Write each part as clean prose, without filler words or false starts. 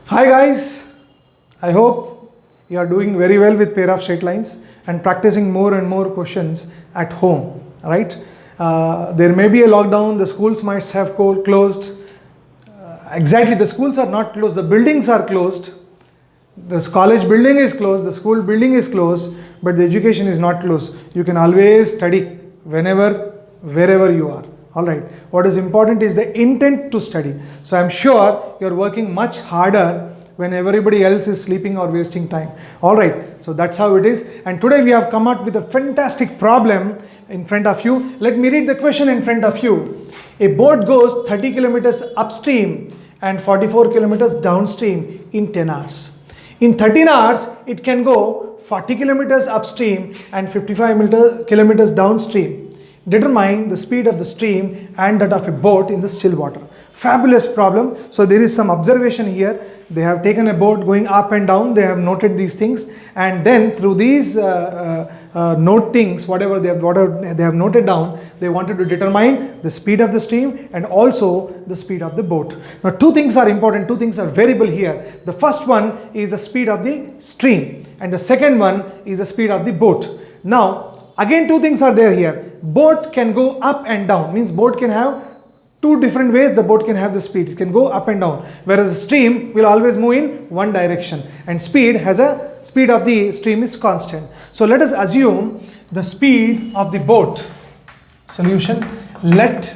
Hi guys, I hope you are doing very well with pair of straight lines and practicing more and more questions at home, right? There may be a lockdown, the schools might have closed. Exactly, the schools are not closed, the buildings are closed. The college building is closed, the school building is closed, but the education is not closed. You can always study whenever, wherever you are. Alright, what is important is the intent to study. So I'm sure you're working much harder when everybody else is sleeping or wasting time. Alright, so that's how it is. And today we have come up with a fantastic problem in front of you. Let me read the question in front of you. A boat goes 30 kilometers upstream and 44 kilometers downstream in 10 hours. In 13 hours, it can go 40 kilometers upstream and 55 kilometers downstream. Determine the speed of the stream and that of a boat in the still water. Fabulous problem. So there is some observation here. They have taken a boat going up and down. They have noted these things, and then through these notings, whatever they have noted down, they wanted to determine the speed of the stream and also the speed of the boat. Now, two things are important. Two things are variable here. The first one is the speed of the stream, and the second one is the speed of the boat. Now, again, two things are there here. Boat can go up and down, means boat can have two different ways. The boat can have the speed, it can go up and down, whereas the stream will always move in one direction, and speed of the stream is constant. So let us assume the speed of the boat. Solution: let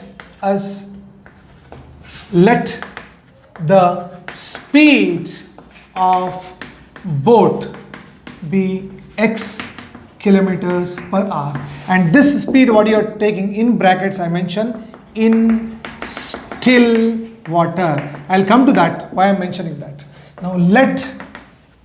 the speed of boat be x kilometers per hour, and this speed, what you are taking in brackets, I mentioned in still water. I'll come to that, why I'm mentioning that. Now let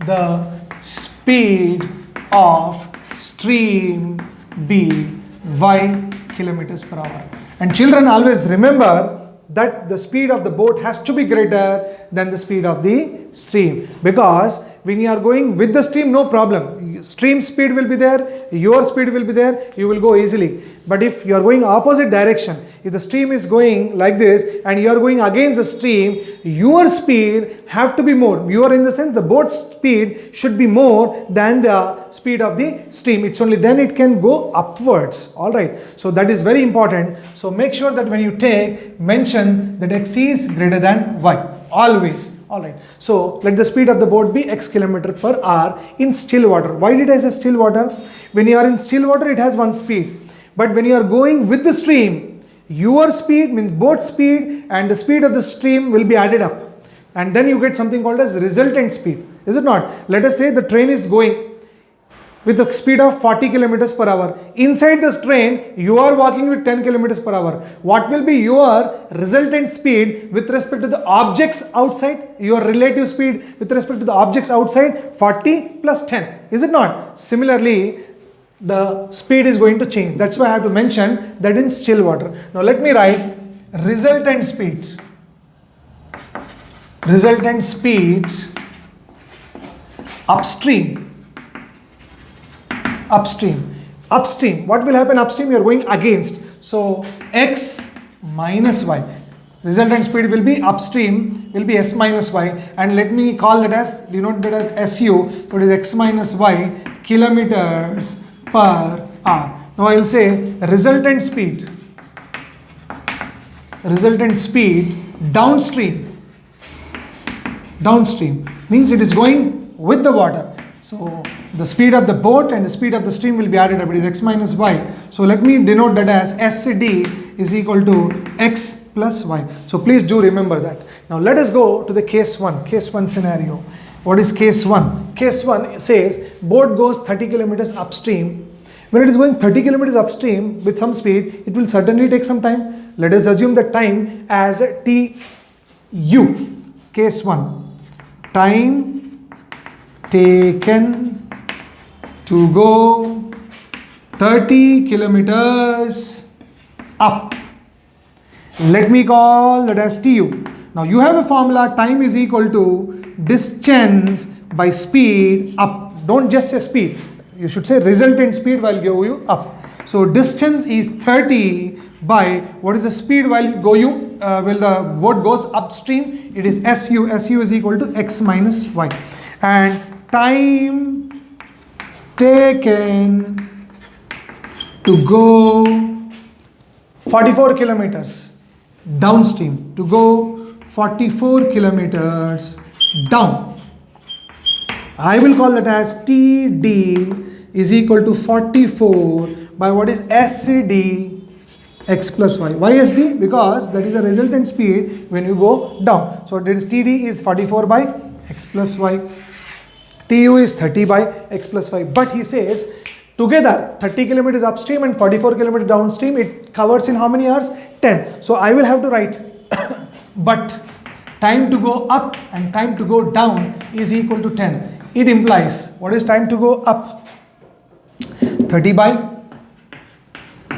the speed of stream be y kilometers per hour. And children, always remember that the speed of the boat has to be greater than the speed of the stream, because when you are going with the stream, no problem. Stream speed will be there, your speed will be there, you will go easily. But if you are going opposite direction, if the stream is going like this and you are going against the stream, your speed have to be more. Your, in the sense, the boat's speed should be more than the speed of the stream. It's only then it can go upwards. Alright, so that is very important. So make sure that when you take, mention that x is greater than y. Always. Alright, so let the speed of the boat be x kilometer per hour in still water. Why did I say still water? When you are in still water, it has one speed. But when you are going with the stream, your speed, means boat speed, and the speed of the stream will be added up. And then you get something called as resultant speed. Is it not? Let us say the train is going with the speed of 40 kilometers per hour. Inside this train, you are walking with 10 kilometers per hour. What will be your resultant speed with respect to the objects outside? Your relative speed with respect to the objects outside, 40 plus 10. Is it not? Similarly, the speed is going to change. That's why I have to mention that in still water. Now let me write resultant speed. Resultant speed upstream. Upstream, what will happen upstream? You are going against, so x minus y. Resultant speed will be upstream, will be s minus y, and let me call that as, denote that as su, so it is x minus y kilometers per hour. Now I will say resultant speed downstream means it is going with the water. So the speed of the boat and the speed of the stream will be added up. It is x minus y. So let me denote that as SD is equal to x plus y. So please do remember that. Now let us go to the case 1. Case 1 scenario. What is case 1? Case 1 says boat goes 30 kilometers upstream. When it is going 30 kilometers upstream with some speed, it will certainly take some time. Let us assume the time as tu. Case 1. Time taken to go 30 kilometers up. Let me call that as tu. Now you have a formula, time is equal to distance by speed up. Don't just say speed, you should say resultant speed while you up. So distance is 30 by what is the speed while the boat goes upstream? It is SU. SU is equal to x minus y. And time taken to go 44 kilometers downstream, to go 44 kilometers down. I will call that as TD is equal to 44 by what is SD x plus y. Why SD? Because that is the resultant speed when you go down. So that is TD is 44 by x plus y. TU is 30 by x plus y. But he says together 30 kilometers upstream and 44 kilometers downstream, it covers in how many hours? 10. So I will have to write but time to go up and time to go down is equal to 10. It implies what is time to go up? 30 by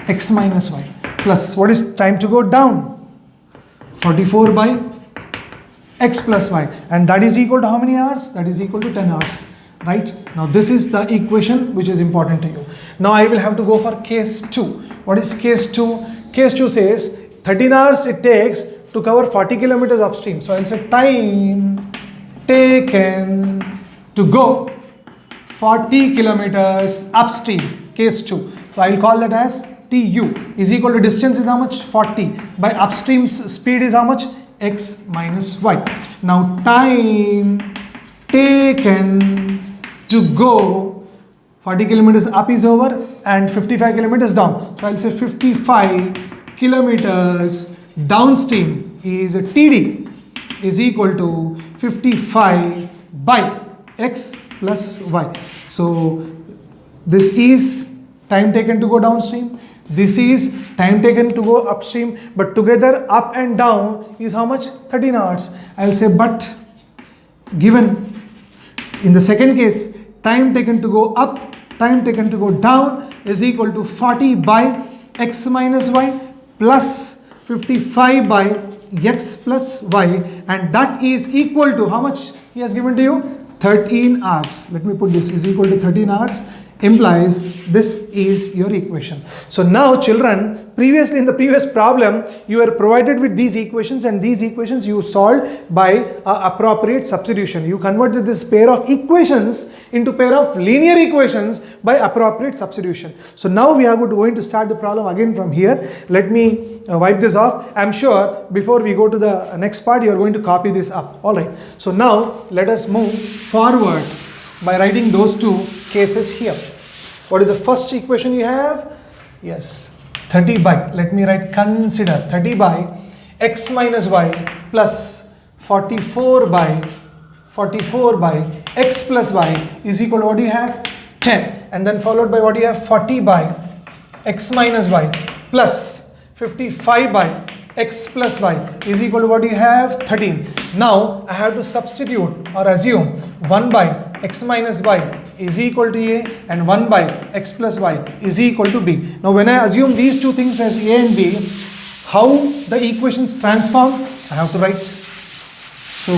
x minus y plus what is time to go down? 44 by x plus y, and that is equal to how many hours? That is equal to 10 hours. Right? Now this is the equation which is important to you. Now I will have to go for case 2. What is case 2? Case 2 says 13 hours it takes to cover 40 kilometers upstream. So I'll say time taken to go 40 kilometers upstream. Case 2. So I'll call that as TU is equal to distance is how much? 40 by upstream speed is how much? X minus y. Now time taken to go 40 kilometers up is over and 55 kilometers down. So I'll say 55 kilometers downstream is TD is equal to 55 by x plus y. So this is time taken to go downstream. This is time taken to go upstream, but together up and down is how much? 13 hours. I'll say but given in the second case, time taken to go up, time taken to go down is equal to 40 by x minus y plus 55 by x plus y, and that is equal to how much he has given to you? 13 hours. Let me put this is equal to 13 hours, implies this is your equation. So now children, previously in the previous problem you were provided with these equations, and these equations you solved by appropriate substitution. You converted this pair of equations into pair of linear equations by appropriate substitution. So now we are going to start the problem again from here. Let me wipe this off. I'm sure before we go to the next part you are going to copy this up. Alright, so now let us move forward by writing those two cases here. What is the first equation you have? Yes, 30 by, let me write, consider 30 by x minus y plus 44 by x plus y is equal to what do you have? 10, and then followed by what do you have? 40 by x minus y plus 55 by x plus y is equal to what do you have? 13. Now I have to substitute or assume 1 by x minus y is equal to a and 1 by x plus y is equal to b. Now when I assume these two things as a and b, how the equations transform? I have to write. So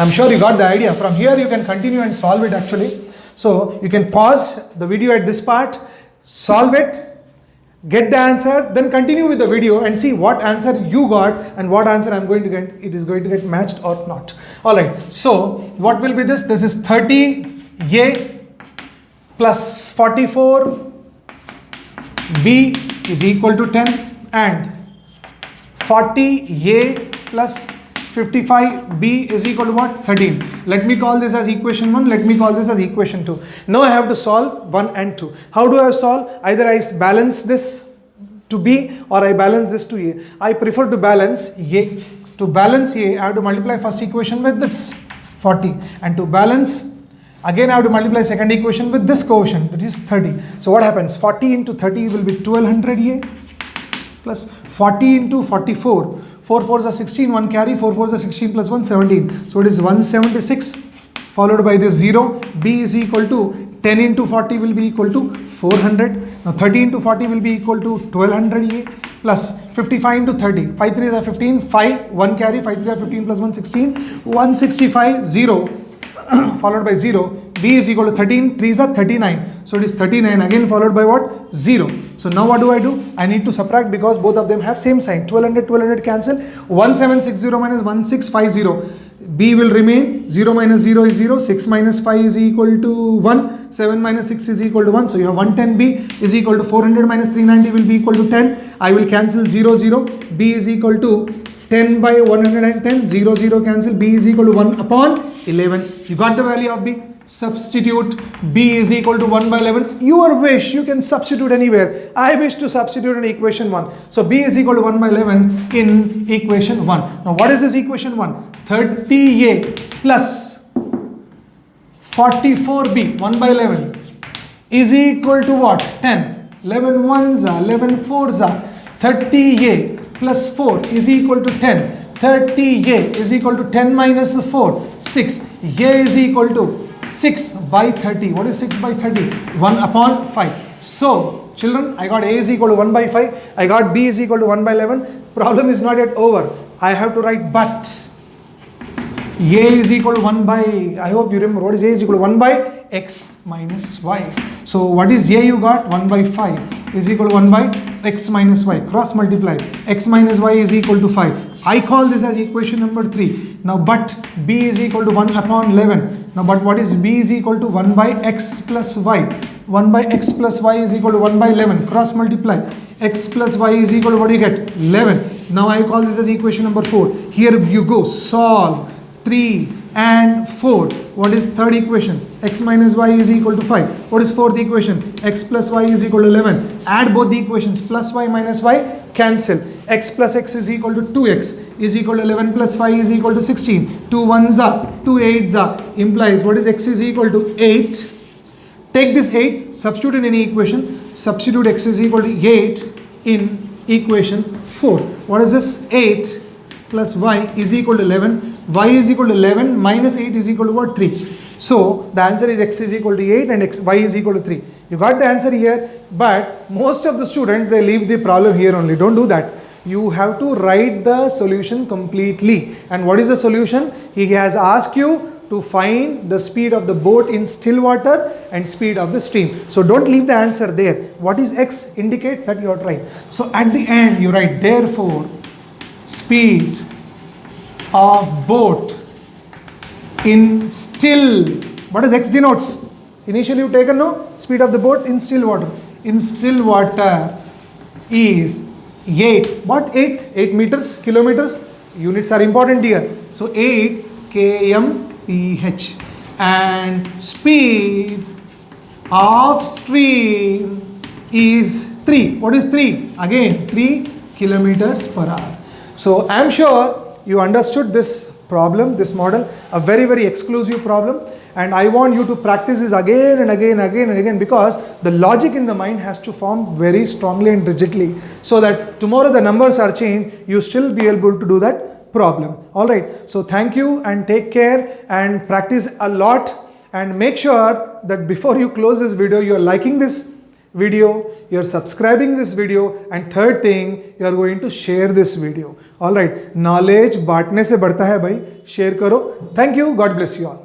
I'm sure you got the idea. From here you can continue and solve it actually. So you can pause the video at this part, solve it, get the answer, then continue with the video and see what answer you got and what answer I'm going to get, it is going to get matched or not. Alright, so what will be this? This is 30a plus 44b is equal to 10 and 40a plus 55b is equal to what? 13. Let me call this as equation 1. Let me call this as equation 2. Now I have to solve 1 and 2. How do I solve? Either I balance this to b or I balance this to a. I prefer to balance a. To balance a, I have to multiply first equation with this 40, and to balance again I have to multiply second equation with this quotient, that is 30. So what happens? 40 into 30 will be 1200a plus 40 into 44. 4 4s are 16, 1 carry, 4 4s are 16 plus 1, 17. So it is 176 followed by this 0. B is equal to 10 into 40 will be equal to 400. Now 30 into 40 will be equal to 1200 A plus 55 into 30. 5 3s are 15, 5, 1 carry, 5 3 are 15 plus 1, 16. 165, 0 followed by 0 B is equal to 13, 3s are 39. So it is 39 again followed by what? 0. So now what do? I need to subtract because both of them have same sign. 1200 cancel. 1760 minus 1650. B will remain. 0 minus 0 is 0. 6 minus 5 is equal to 1. 7 minus 6 is equal to 1. So you have 110B is equal to 400 minus 390 will be equal to 10. I will cancel 0, 0. B is equal to 10 by 110. 0, 0 cancel. B is equal to 1 upon 11. You got the value of B. Substitute. B is equal to 1 by 11. Your wish, you can substitute anywhere. I wish to substitute in equation 1. So B is equal to 1 by 11 in equation 1. Now what is this equation 1? 30A plus 44B 1 by 11 is equal to what? 10. 11 1s are, 11 4s are. 30A plus 4 is equal to 10. 30A is equal to 10 minus 4, 6. A is equal to 6 by 30. What is 6 by 30? 1 upon 5. So, children, I got A is equal to 1 by 5. I got B is equal to 1 by 11. Problem is not yet over. I have to write but. A is equal to 1 by, I hope you remember, what is A is equal to 1 by X minus Y. So, what is A you got? 1 by 5 is equal to 1 by X minus Y. Cross multiply. X minus Y is equal to 5. I call this as equation number 3. Now, but B is equal to 1 upon 11. Now, but what is B is equal to 1 by X plus Y. 1 by X plus Y is equal to 1 by 11. Cross multiply. X plus Y is equal to what do you get? 11. Now, I call this as equation number 4. Here you go. Solve 3 and 4. What is third equation? X minus Y is equal to 5. What is fourth equation? X plus Y is equal to 11. Add both the equations. Plus Y minus Y. Cancel. X plus X is equal to 2X is equal to 11 plus 5 is equal to 16. 2 1s are, 2 8s are. Implies what is X is equal to 8. Take this 8, substitute in any equation. Substitute X is equal to 8 in equation 4. What is this? 8 plus Y is equal to 11. Y is equal to 11 minus 8 is equal to what? 3. So the answer is X is equal to 8 and Y is equal to 3. You got the answer here, but most of the students, they leave the problem here only. Don't do that. You have to write the solution completely. And what is the solution? He has asked you to find the speed of the boat in still water and speed of the stream. So don't leave the answer there. What is X indicates that you are right. So at the end you write therefore speed of boat in still, what does X denotes? Initially you taken no? Speed of the boat in still water. In still water is 8. What 8? 8 meters, kilometers. Units are important here. So 8 kmph. And speed of stream is 3. What is 3? Again 3 kilometers per hour. So I am sure you understood this problem, this model, a very, very exclusive problem. And I want you to practice this again and again, again and again, because the logic in the mind has to form very strongly and rigidly, so that tomorrow the numbers are changed, you still be able to do that problem. Alright, so thank you and take care and practice a lot, and make sure that before you close this video, you are liking this video, you are subscribing this video, and third thing, you are going to share this video. Alright, knowledge बांटने से बढ़ता है भाई, share करो. Thank you, God bless you all.